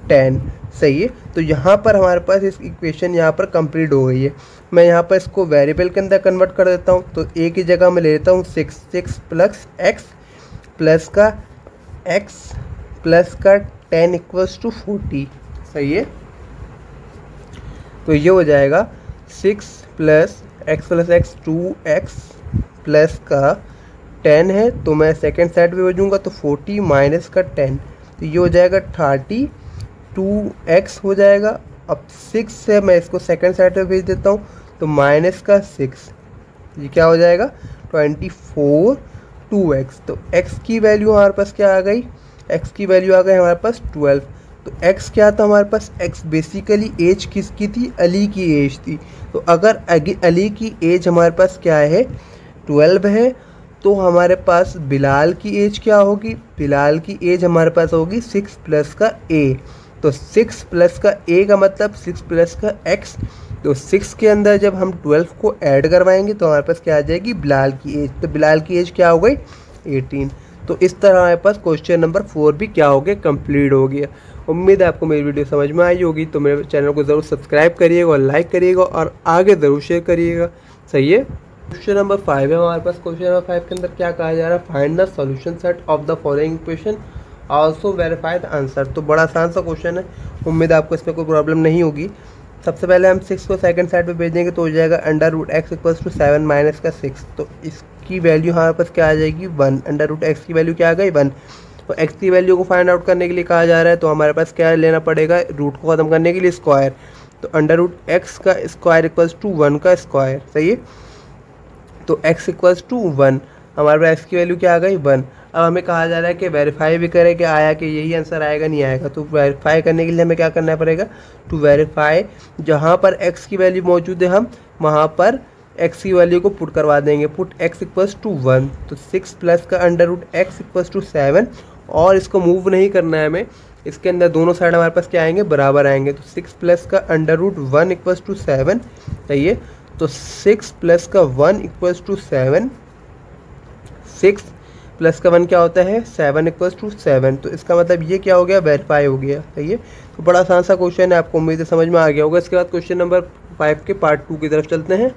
10। सही है, तो यहाँ पर हमारे पास इस इक्वेशन यहाँ पर कंप्लीट हो गई है। मैं यहाँ पर इसको वेरिएबल के अंदर कन्वर्ट कर देता हूँ, तो a की जगह मैं ले लेता हूँ 6 प्लस x प्लस का x प्लस का 10 इक्वल्स टू 40। सही है, तो ये हो जाएगा 6 प्लस x 2x प्लस का 10 है, तो मैं सेकेंड साइड पे भेजूँगा तो 40 माइनस का 10, तो ये हो जाएगा 32x हो जाएगा। अब 6 से मैं इसको सेकेंड साइड पे भेज देता हूँ, तो माइनस का 6, ये क्या हो जाएगा 24 2x। तो x की वैल्यू हमारे पास क्या आ गई, x की वैल्यू आ गई हमारे पास 12। तो x क्या था हमारे पास, x बेसिकली एज किसकी थी, अली की एज थी। तो अगर अली की एज हमारे पास क्या है 12 है, तो हमारे पास बिलाल की एज क्या होगी, बिलाल की एज हमारे पास होगी 6 प्लस का a। तो 6 प्लस का a का मतलब 6 प्लस का x। तो 6 के अंदर जब हम 12 को ऐड करवाएंगे तो हमारे पास क्या आ जाएगी, बिलाल की एज। तो बिलाल की एज क्या हो गई 18। तो इस तरह हमारे पास क्वेश्चन नंबर 4 भी क्या हो गया, कंप्लीट हो गया। उम्मीद है आपको मेरी वीडियो समझ में आई होगी। तो मेरे चैनल को ज़रूर सब्सक्राइब करिएगा और लाइक करिएगा और आगे ज़रूर शेयर करिएगा। सही है, क्वेश्चन नंबर 5 है हमारे पास। क्वेश्चन नंबर 5 के अंदर क्या कहा जा रहा है, find the solution set of the following equation also verify the answer. तो बड़ा आसान सा क्वेश्चन है, उम्मीद है आपको इसमें कोई प्रॉब्लम नहीं होगी। सबसे पहले हम 6 को सेकंड साइड पे भेज देंगे, तो हो जाएगा under root X equals to 7 minus का 6। तो इसकी वैल्यू हमारे पास क्या आ जाएगी 1। अंडर रूट एक्स की वैल्यू क्या आ गई 1। तो एक्स की वैल्यू को फाइंड आउट करने के लिए कहा जा रहा है, तो हमारे पास क्या लेना पड़ेगा, रूट को ख़त्म करने के लिए स्क्वायर। तो अंडर रूट एक्स का स्क्वायर इक्वल्स टू 1 का स्क्वायर। सही है, तो x इक्वल्स टू 1, हमारे पास x की वैल्यू क्या आ गई 1। अब हमें कहा जा रहा है कि वेरीफाई भी करें कि आया कि यही आंसर आएगा नहीं आएगा। तो वेरीफाई करने के लिए हमें क्या करना पड़ेगा, टू वेरीफाई जहाँ पर x की वैल्यू मौजूद है हम वहाँ पर x की वैल्यू को पुट करवा देंगे। पुट x इक्वल्स टू 1, तो 6 प्लस का under root X equals to 7, और इसको मूव नहीं करना है हमें, इसके अंदर दोनों साइड हमारे पास क्या आएंगे, बराबर आएंगे। तो 6 प्लस का अंडर रूट 1 इक्वल्स टू 7। सही है, तो 6 प्लस का 1 इक्वल्स टू 7, 6 प्लस का 1 क्या होता है 7 इक्वल्स टू 7। तो इसका मतलब ये क्या हो गया, वेरीफाई हो गया। सही है, तो बड़ा आसान सा क्वेश्चन है, आपको उम्मीद है समझ में आ गया होगा। इसके बाद क्वेश्चन नंबर 5 के पार्ट 2 की तरफ चलते हैं।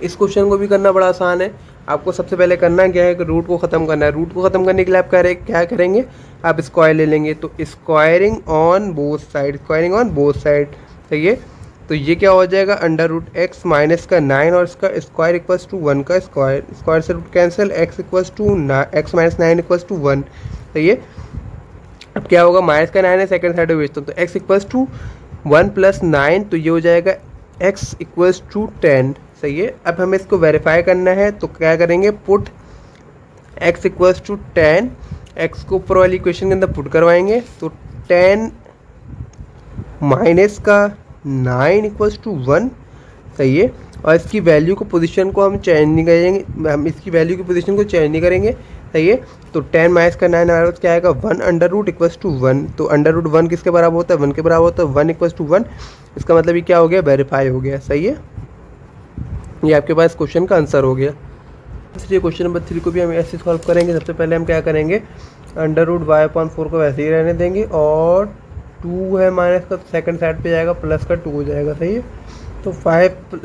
इस क्वेश्चन को भी करना बड़ा आसान है। आपको सबसे पहले करना क्या है कि रूट को ख़त्म करना है। रूट को ख़त्म करने के लिए आप क्या करेंगे, आप स्क्वायर ले लेंगे। तो squaring on both side, squaring on both side. सही है, तो ये क्या हो जाएगा अंडर रूट एक्स माइनस का 9 और इसका स्क्वायर इक्वल्स टू 1 का स्क्वायर। स्क्वायर से root cancel, X equals to X minus 9 equals to 1। सही है, अब क्या होगा, माइनस का 9 है सेकंड साइड में भेजता हूँ, तो एक्स इक्वल्स टू 1 प्लस 9, तो ये हो जाएगा एक्स इक्वल्स टू 10। सही है, अब हमें इसको वेरीफाई करना है, तो क्या करेंगे, put X equals to 10, X को ऊपर वाली इक्वेशन के अंदर पुट करवाएंगे। तो 10 माइनस का 9 इक्वल्स टू 1। सही है, और इसकी वैल्यू को पोजीशन को हम चेंज नहीं करेंगे, हम इसकी वैल्यू की पोजीशन को चेंज नहीं करेंगे। सही है, तो 10 माइनस का 9 हमारे पास क्या आएगा 1 अंडर रूट इक्वल्स टू 1। तो अंडर रूट 1 किसके बराबर होता है, 1 के बराबर होता है, 1 इक्वल्स टू 1। इसका मतलब ये क्या हो गया, वेरीफाई हो गया। सही है, ये आपके पास क्वेश्चन का आंसर हो गया। इसलिए क्वेश्चन नंबर 3 को भी हम ऐसे सॉल्व करेंगे। सबसे पहले हम क्या करेंगे, अंडर रूट y/4 को वैसे ही रहने देंगे, और 2 है माइनस का, तो सेकंड साइड पे जाएगा, प्लस का 2 हो जाएगा। सही है, तो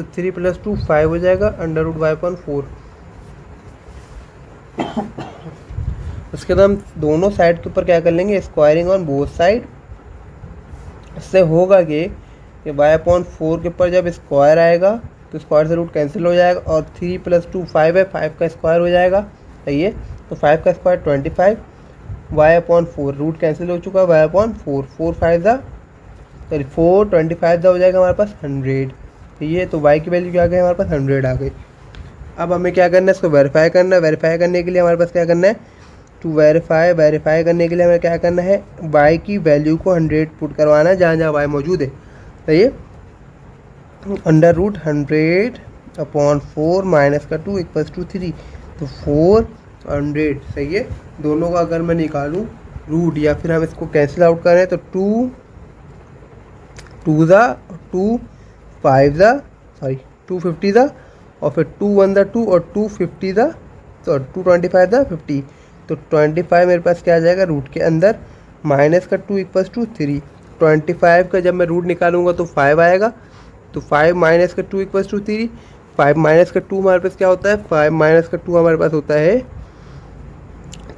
3 प्लस 2 5 हो जाएगा अंडर रूट y/4। उसके बाद हम दोनों साइड के ऊपर क्या कर लेंगे, स्क्वायरिंग ऑन बोथ साइड। इससे होगा कि y/4 के ऊपर जब स्क्वायर आएगा तो स्क्वायर से रूट कैंसिल हो जाएगा, और 3 प्लस 2 5 है, 5 का स्क्वायर हो जाएगा। सही है, तो 5 का स्क्वायर 25, y/4 रूट कैंसिल हो चुका है, y/4 4 5 ज़ा सॉरी 4 25 ज़ा हो जाएगा हमारे पास 100। ठीक है, तो y की वैल्यू क्या आ गई हमारे पास 100 आ गई। अब हमें क्या करना है, इसको वेरीफाई करना है। वेरीफाई करने के लिए हमारे पास क्या करना है, टू वेरीफाई करने के लिए हमें क्या करना है, y की वैल्यू को 100 पुट करवाना है जहाँ जहाँ y मौजूद है। सही है, अंडर रूट 100/4 माइनस का 2 इक्वल्स टू 3, तो 400। सही है, दोनों का अगर मैं निकालूं रूट या फिर हम इसको कैंसिल आउट करें, तो 2 ज़ा 2 5 ज़ा सॉरी 250 ज़ा, और फिर 2 1 ज़ा 2 और 250 ज़ा तो 225 ज़ा 50। तो 25 मेरे पास क्या आ जाएगा रूट के अंदर, माइनस का 2 इक्वल्स टू 3, 25 का जब मैं रूट निकालूंगा तो 5 आएगा, तो 5 माइनस का 2 इक्वल्स टू 3। 5 माइनस का 2 हमारे पास क्या होता है, 5 माइनस का 2 हमारे पास होता है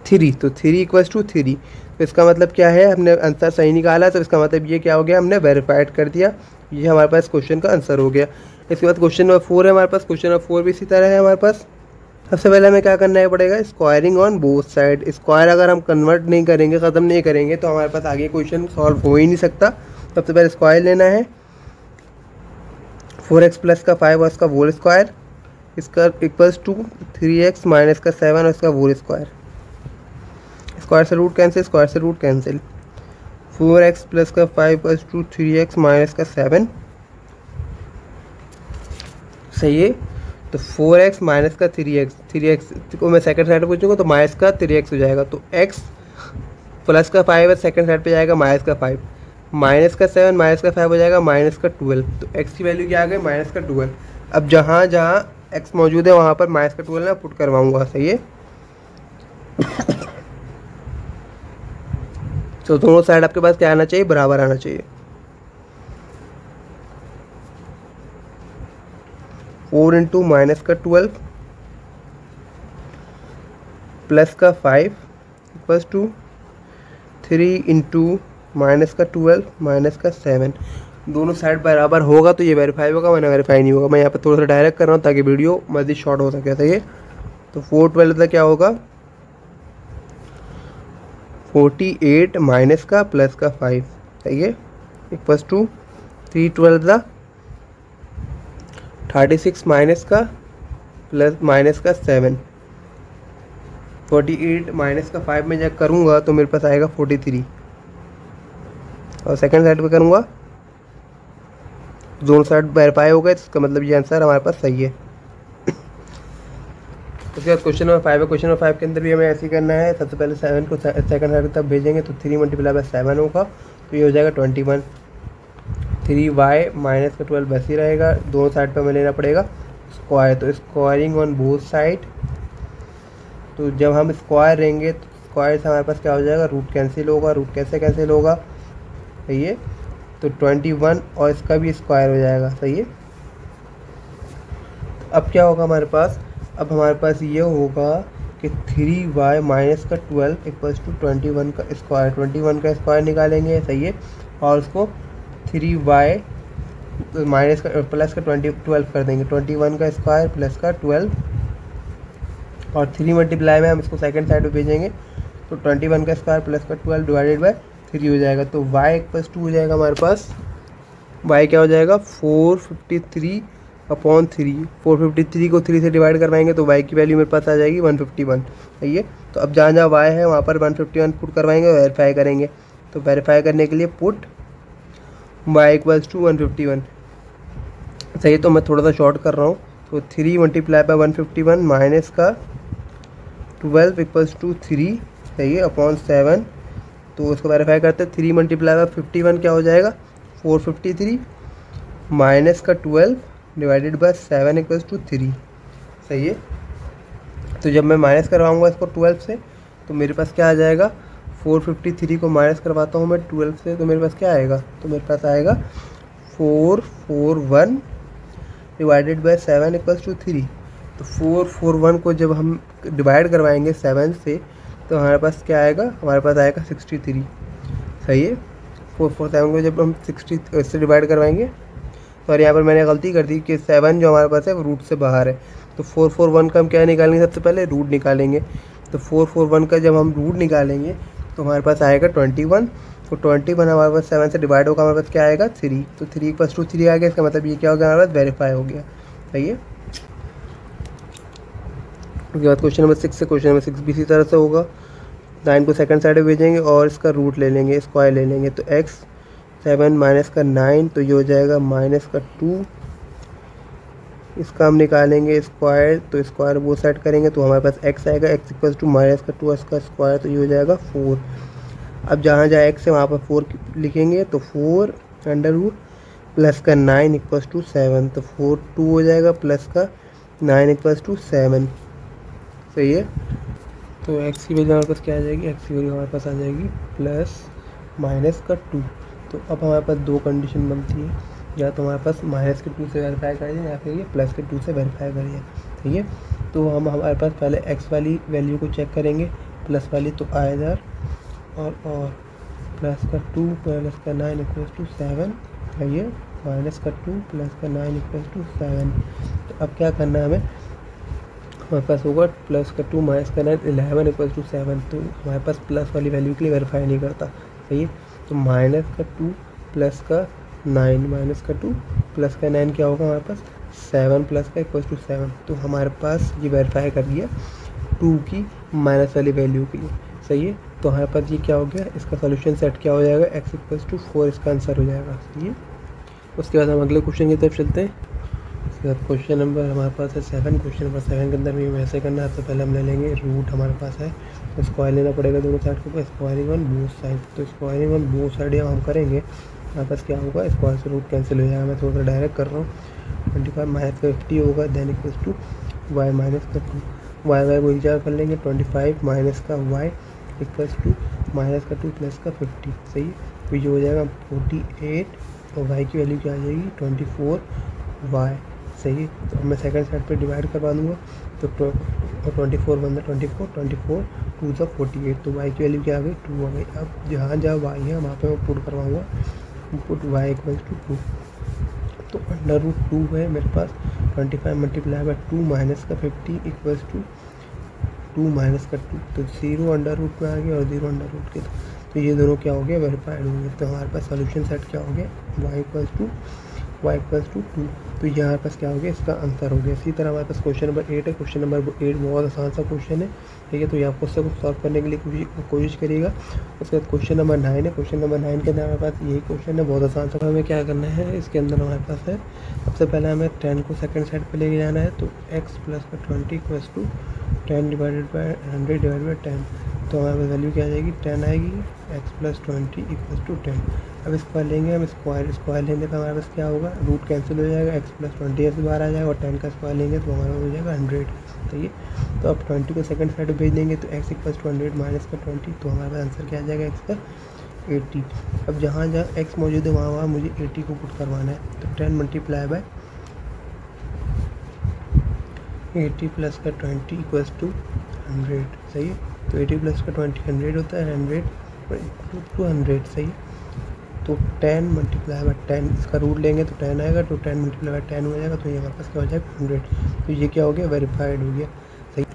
3, तो 3 इक्वल्स टू 3। तो इसका मतलब क्या है, हमने आंसर सही निकाला, तो इसका मतलब ये क्या हो गया, हमने वेरीफाइड कर दिया। ये हमारे पास क्वेश्चन का आंसर हो गया। इसके बाद क्वेश्चन नंबर 4 है हमारे पास। क्वेश्चन नंबर 4 भी इसी तरह है हमारे पास। सबसे पहले हमें क्या करना है पड़ेगा, squaring on both side. Square अगर हम कन्वर्ट नहीं करेंगे, ख़त्म नहीं करेंगे, तो हमारे पास आगे क्वेश्चन सॉल्व हो ही नहीं सकता। सबसे पहले स्क्वायर लेना है, 4x प्लस का 5 और इसका होल स्क्वायर, इसका इक्वल्स टू 3x माइनस का 7 और इसका होल स्क्वायर। स्क्वायर से रूट कैंसिल, स्क्वायर से रूट कैंसिल। 4x प्लस का 5 इक्वल्स टू 3x माइनस का 7, सही है। तो 4x माइनस का 3x को मैं सेकंड साइड पे पूछूंगा तो माइनस का 3x हो जाएगा। तो x प्लस का 5 है, सेकंड साइड पे जाएगा माइनस का 5, माइनस का 7 माइनस का 5 हो जाएगा माइनस का 12। तो x की वैल्यू क्या आ गई, माइनस का 12। अब जहाँ जहाँ x मौजूद है वहाँ पर माइनस का 12 मैं पुट करवाऊँगा, सही है। तो दोनों साइड आपके पास क्या आना चाहिए, बराबर आना चाहिए। 4 इंटू माइनस का 12 प्लस का 5 इक्वल्स टू 3 इंटू माइनस का 12 माइनस का 7। दोनों साइड बराबर होगा तो ये वेरीफाई होगा, वरना वेरीफाई नहीं होगा। मैं यहाँ पे थोड़ा सा डायरेक्ट कर रहा हूँ ताकि वीडियो मज़ीद शॉर्ट हो सके, सही है। तो 4 12 का क्या होगा, 48 माइनस का प्लस का 5, सही है, इक्वल्स टू 3 12 का 36 माइनस का प्लस माइनस का 7। 48 माइनस का 5 में जब करूँगा तो मेरे पास आएगा 43, और सेकंड साइड पे करूँगा दोनों साइड वेरीफाई हो गए, इसका मतलब ये आंसर हमारे पास सही है। उसके बाद क्वेश्चन नंबर 5 है। क्वेश्चन नंबर 5 के अंदर भी हमें ऐसे ही करना है। सबसे पहले 7 को सेकंड साइड तब भेजेंगे तो 3 मल्टीप्लाई बाय 7 होगा, तो ये हो जाएगा 21। 3y माइनस का 12 वैसे ही रहेगा। दोनों साइड पर हमें लेना पड़ेगा स्क्वायर, तो स्क्वायरिंग ऑन बोथ साइड। तो जब हम स्क्वायर लेंगे तो स्क्वायर से हमारे पास क्या हो जाएगा, रूट कैंसिल होगा। रूट कैसे कैंसिल होगा, सही है। तो 21 और इसका भी स्क्वायर हो जाएगा, सही है। अब क्या होगा हमारे पास, अब हमारे पास ये होगा कि 3y माइनस का 12 इक्वल्स टू 21 का स्क्वायर। 21 का स्क्वायर निकालेंगे, सही है, और उसको 3y माइनस का प्लस का 12 कर देंगे। 21 का स्क्वायर प्लस का 12 और 3 मल्टीप्लाई में हम इसको सेकंड साइड पे भेजेंगे तो 21 का स्क्वायर प्लस का 12 डिवाइडेड बाय 3 हो जाएगा। तो y इक्वल्स टू हो जाएगा हमारे पास, y क्या हो जाएगा 453 अपॉन 3। 453 को 3 से डिवाइड करवाएंगे तो y की वैल्यू मेरे पास आ जाएगी 151, सही है। तो अब जहाँ जहाँ y है वहाँ पर 151 पुट करवाएंगे, वेरीफाई करेंगे। तो वेरीफाई करने के लिए पुट y इक्वल्स टू 151, सही है। तो मैं थोड़ा सा शॉर्ट कर रहा हूँ। तो 3 मल्टीप्लाई बाय 151 माइनस का 12 इक्वल्स टू 3, सही है, अपॉन 7। तो उसको वेरीफाई करते हैं। 3 मल्टीप्लाई बाय 51 क्या हो जाएगा 453 माइनस का 12 डिवाइडेड बाय 7 इक्वल्स टू 3, सही है। तो जब मैं माइनस करवाऊँगा इसको 12 से तो मेरे पास क्या आ जाएगा, 453 को माइनस करवाता हूँ मैं 12 से तो मेरे पास क्या आएगा, तो मेरे पास आएगा 441 डिवाइडेड बाय 7 इक्वल्स टू 3। तो 441 को जब हम डिवाइड करवाएंगे 7 से तो हमारे पास क्या आएगा, हमारे पास आएगा 63, सही है। 447 को जब हम 60 से डिवाइड करवाएंगे तो यहाँ पर मैंने गलती कर दी कि 7 जो हमारे पास है वो रूट से बाहर है। तो 441 का हम क्या निकालेंगे, सबसे पहले रूट निकालेंगे। तो 441 का जब हम रूट निकालेंगे तो हमारे पास आएगा 21। तो 21 हमारे पास 7 से डिवाइड होगा, हमारे पास क्या आएगा 3। तो 3 प्लस 2 3 आ गया। इसका मतलब ये क्या हो गया, हमारे पास वेरीफाई हो गया, सही है। उसके बाद क्वेश्चन नंबर 6 से, क्वेश्चन नंबर 6 भी इसी तरह से होगा। 9 को सेकंड साइड में भेजेंगे और इसका रूट ले लेंगे, स्क्वायर ले लेंगे। तो x 7 माइनस का 9, तो ये हो जाएगा माइनस का 2। इसका हम निकालेंगे स्क्वायर, तो स्क्वायर वो साइड करेंगे तो हमारे पास x आएगा, x इक्वल्स टू माइनस का 2 इसका स्क्वायर, तो ये हो जाएगा 4। अब जहाँ जहाँ x है वहाँ पर 4 लिखेंगे तो 4 अंडर रूट प्लस का 9 इक्वल्स टू 7। तो 4 2 हो जाएगा प्लस का 9 इक्वल्स टू 7, सही है। तो x की वैल्यू हमारे पास क्या आ जाएगी, x की वैल्यू हमारे पास आ जाएगी प्लस माइनस का 2। तो अब हमारे पास दो कंडीशन बनती है, या तो हमारे पास माइनस के 2 से वेरीफाई करिए या फिर ये प्लस के 2 से वेरीफाई करिए। ठीक है, तो हम हमारे पास पहले x वाली वैल्यू को चेक करेंगे, प्लस वाली तो आएगा और प्लस का 2 प्लस का 9 इक्वल्स टू 7 है ये, माइनस का 2 प्लस का 9 इक्वल्स टू 7। तो अब क्या करना है हमें, हमारे पास होगा प्लस का 2 माइनस का 9 11 इक्वल्स टू 7। तो हमारे पास प्लस वाली वैल्यू के लिए वेरीफाई नहीं करता। सही है, तो माइनस का 2 प्लस का 9 माइनस का 2 प्लस का 9 क्या होगा हमारे पास 7 प्लस का इक्वल्स टू 7। तो हमारे पास ये वेरीफाई कर दिया 2 की माइनस वाली वैल्यू के लिए। सही है, तो हमारे पास ये क्या हो गया, इसका सोल्यूशन सेट क्या हो जाएगा, x इक्वल्स टू 4 इसका आंसर हो जाएगा। सही है, उसके बाद हम अगले क्वेश्चन की तरफ चलते हैं। उसके बाद क्वेश्चन नंबर हमारे पास है 7। क्वेश्चन नंबर 7 के अंदर भी वैसे करना है। सबसे पहले हम ले लेंगे रूट, हमारे पास है तो स्क्वायर लेना पड़ेगा दोनों साइड के ऊपर, स्क्वायरिंग ऑन बोथ साइड। तो स्क्वायरिंग ऑन बोथ साइड हम करेंगे, हमारे पास क्या होगा, स्क्वायर से रूट कैंसिल हो जाएगा। मैं थोड़ा सा डायरेक्ट कर रहा हूँ, 25 माइनस का 50 होगा, then equals to y minus का 2, वाई को इंचार कर लेंगे, 25 माइनस का y इक्वल्स टू माइनस का 2 प्लस का 50। सही है, तो ये हो जाएगा 48 और y की वैल्यू क्या आ जाएगी 24y। सही है, तो अब मैं सेकंड साइड पे डिवाइड करवा दूँगा, तो 24 बन 24 2 सा 48, तो y की वैल्यू क्या आ गई 2 आ गई। अब जहाँ जहाँ y है वहाँ पे मैं पुट करवाऊँगा, पुट y इक्वल्स टू 2, तो अंडर रूट 2 है मेरे पास, 25 मल्टीप्लाई बाय 2 माइनस का 50 इक्वल्स टू 2 माइनस का 2, तो 0 अंडर रूट में आ गया और 0 अंडर रूट के, तो ये दोनों क्या हो गया वेरीफाइड हो गए। तो हमारे पास सोल्यूशन सेट क्या हो गया, y इक्वल्स टू 2, तो यहाँ पास क्या हो गया, इसका आंसर हो गया। इसी तरह हमारे पास क्वेश्चन नंबर 8 है। क्वेश्चन नंबर 8 बहुत आसान सा क्वेश्चन है। ठीक है, तो ये आपको सब सॉल्व करने के लिए कोशिश करिएगा। उसके बाद क्वेश्चन नंबर 9 है। क्वेश्चन नंबर 9 के अंदर हमारे पास यही क्वेश्चन है, बहुत आसान सा। हमें क्या करना है, इसके अंदर हमारे पास है सबसे पहले हमें 10 को सेकंड साइड पे लेके जाना है, तो x प्लस का 20 equals to 10 divided by 100 divided by 10, तो हमारे पास वैल्यू क्या आ जाएगी 10 आएगी, x प्लस 20 इक्वल्स टू 10। अब स्क्वायर लेंगे हम, स्क्वायर लेने पर हमारे पास क्या होगा, रूट कैंसिल हो जाएगा, x प्लस 20 ऐसे बाहर आ जाएगा और 10 का स्क्वायर लेंगे तो हमारा हो जाएगा 100। ठीक है, तो अब 20 को सेकंड साइड भेज देंगे, तो x इक्वल्स टू 100 माइनस का 20, तो हमारे पास आंसर क्या आ जाएगा x का 80। अब जहाँ जहाँ x मौजूद है वहाँ मुझे 80 को पुट करवाना है, तो 10 मल्टीप्लाई बाय 80 प्लस का 20 इक्वल्स टू 100। सही है, तो 80 प्लस का 20 100 होता है, 100 टू 100। सही है, तो 10 मल्टीप्लाई बाय 10, इसका रूट लेंगे तो 10 आएगा, तो 10 मल्टीप्लाई बाय 10 हो जाएगा, तो ये हमारे पास क्या हो जाएगा 100। तो ये क्या हो गया, वेरीफाइड हो गया। सही,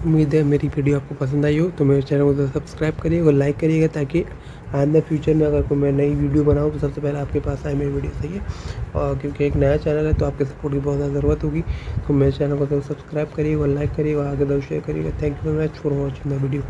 उम्मीद है मेरी वीडियो आपको पसंद आई हो, तो मेरे चैनल को सब्सक्राइब करिएगा और लाइक करिएगा, ताकि आइंदा फ्यूचर में अगर कोई मैं नई वीडियो बनाऊँ तो सबसे पहले आपके पास आए मेरी वीडियो। सही है, और क्योंकि एक नया चैनल है तो आपके सपोर्ट की बहुत ज़्यादा ज़रूरत होगी, तो मेरे चैनल को सब्सक्राइब करिएगा और लाइक करिएगा और आगे शेयर करिएगा। Thank you very much for watching the video.